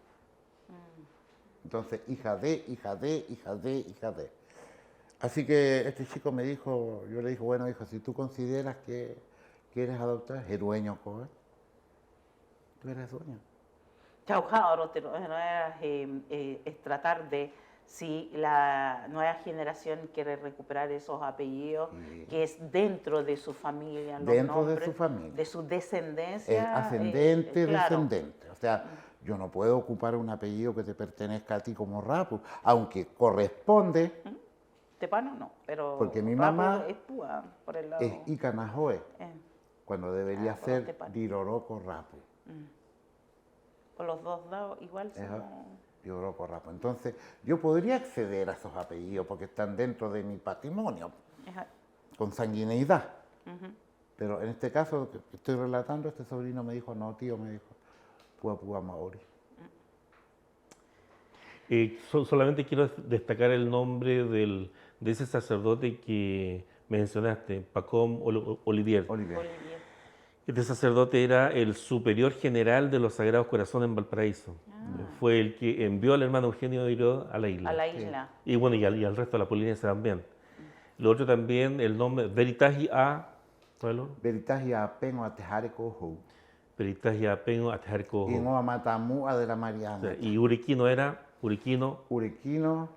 Entonces, hija de, hija de, hija de, hija de. Así que este chico me dijo, yo le dije, bueno, hijo, si tú consideras que quieres adoptar, es dueño, coge. Tú eres dueño. Es tratar de, si la nueva generación quiere recuperar esos apellidos, Sí. que es dentro de su familia, los Dentro de nombres, su familia. de su Es descendencia. ascendente, claro. descendente. O sea, yo no puedo ocupar un apellido que te pertenezca a ti como Rapu, aunque corresponde, Tepano no, pero Porque mi Rapu mamá es Púa, por el lado. es Icanajoe, cuando debería por los ser tepanos. Diroroco Rapu. Por los dos lados igual Ajá. somos... Diroroco Rapu. Entonces, yo podría acceder a esos apellidos porque están dentro de mi patrimonio, Ajá. con sanguineidad. Pero en este caso que estoy relatando, este sobrino me dijo, no, tío, me dijo, Puapua Maori. Solamente quiero destacar el nombre de ese sacerdote que mencionaste, Pacom Olivier. Olivier. Olivier. Este sacerdote era el superior general de los Sagrados Corazones en Valparaíso. Fue el que envió al hermano Eugenio de Iroa a la isla. A la isla. Y bueno, y al resto de la Polinesia también. Lo otro también, el nombre Veritaji A. ¿Cuál es el otro? Veritaji apengo atejareco Veritaji A Pengo Atjarco. y no amatamua de la Mariana. Y Uriquino era Uriquino Uriquino,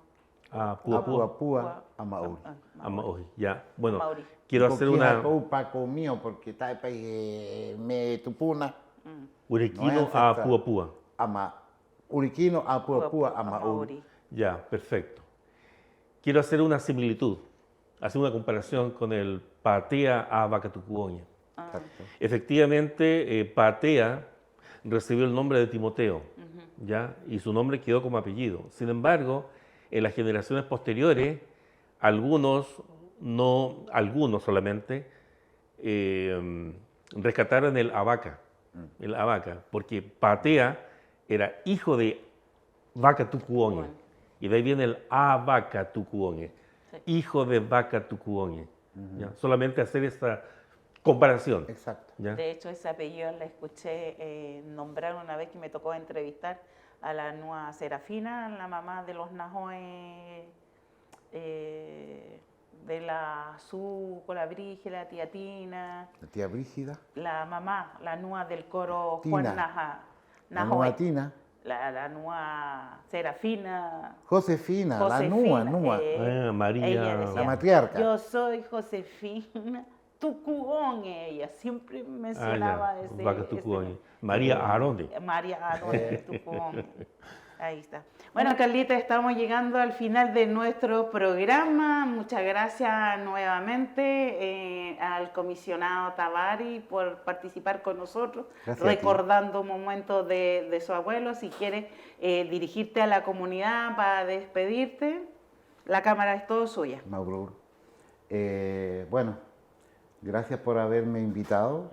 a Puapua Apuapua, Amauri. a Maoji. Ya, bueno, Mauri. quiero hacer una Paco mío, porque está me tupuna. Uriquino No es a ancestral. Puapua. Uriquino, Apuapua, Amauri. Ya, perfecto. Quiero hacer una similitud, hacer una comparación con el Patea a Vacatucuoña. Exacto. Efectivamente, Patea recibió el nombre de Timoteo, ¿ya? Y su nombre quedó como apellido. Sin embargo, en las generaciones posteriores, algunos solamente, rescataron el Abaca, porque Patea era hijo de Vacatucuoña, y de ahí viene el Avacatucuoña, hijo de Vacatucuoña. ¿Ya? Solamente hacer esta comparación. Exacto. ¿Ya? De hecho, ese apellido la escuché nombrar una vez que me tocó entrevistar a la Nua Serafina, la mamá de los Najoe, de la Su, con la Brígida, la tía Tina, La tía Brígida, la mamá, la Nua del coro Tina. Juan la Najoe, Nua Tina, la Nua Serafina, Josefina, la Josefina, Nua, María, ella decía, la matriarca. yo soy Josefina Tucuón, ella siempre mencionaba ese Vacatucuoña. María Aronde. María Aronde Tucuón. Ahí está. Bueno, Carlita, estamos llegando al final de nuestro programa. Muchas gracias nuevamente al comisionado Tavari por participar con nosotros, Gracias a ti. recordando momentos de su abuelo. Si quieres dirigirte a la comunidad para despedirte, la cámara es todo suya. Mauro. Bueno, gracias por haberme invitado.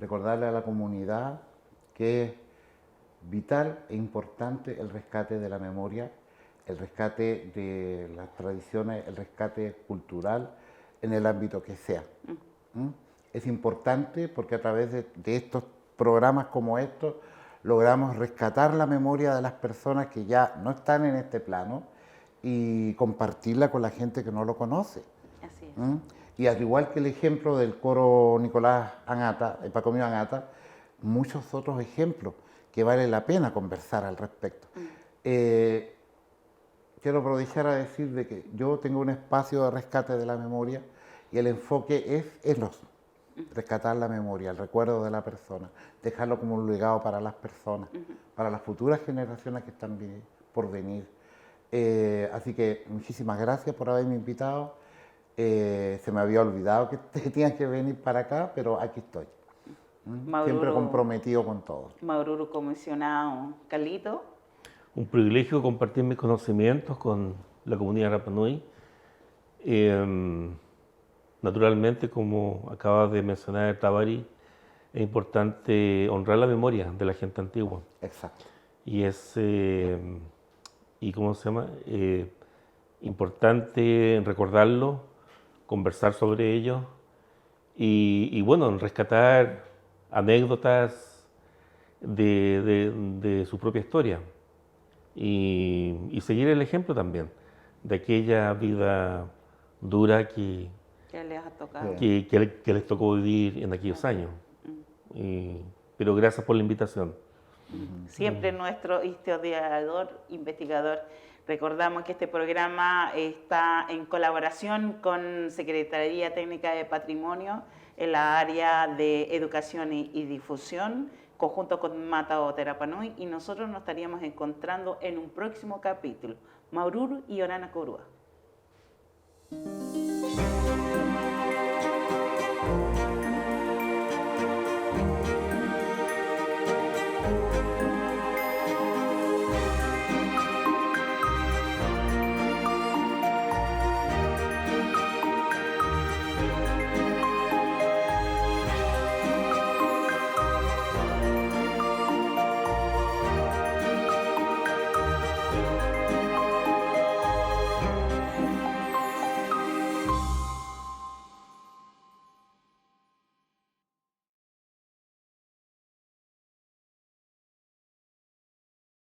Recordarle a la comunidad que es vital e importante el rescate de la memoria, el rescate de las tradiciones, el rescate cultural en el ámbito que sea. ¿Mm? Es importante porque a través de estos programas como estos logramos rescatar la memoria de las personas que ya no están en este plano y compartirla con la gente que no lo conoce. Así es. ¿Mm? Y al igual que el ejemplo del coro Nicolás Angata, el Paco Mío Angata, muchos otros ejemplos que vale la pena conversar al respecto. Quiero aprovechar a decir de que yo tengo un espacio de rescate de la memoria y el enfoque es rescatar la memoria, el recuerdo de la persona, dejarlo como un legado para las personas, para las futuras generaciones que están por venir. Así que muchísimas gracias por haberme invitado. Se me había olvidado que tenían que venir para acá, pero aquí estoy. Siempre comprometido con todo. Maururu comisionado. Carlito. Un privilegio compartir mis conocimientos con la comunidad Rapa Nui. Naturalmente, como acaba de mencionar Tavari, es importante honrar la memoria de la gente antigua. Exacto. Y es, ¿cómo se llama? Importante recordarlo, conversar sobre ello y bueno, rescatar anécdotas de su propia historia y seguir el ejemplo también de aquella vida dura que les ha tocado. que les tocó vivir en aquellos años. Pero gracias por la invitación. Siempre nuestro historiador, investigador. Recordamos que este programa está en colaboración con Secretaría Técnica de Patrimonio en la área de Educación y Difusión, conjunto con Matao Terapanui, y nosotros nos estaríamos encontrando en un próximo capítulo. Maururu y Orana Corúa.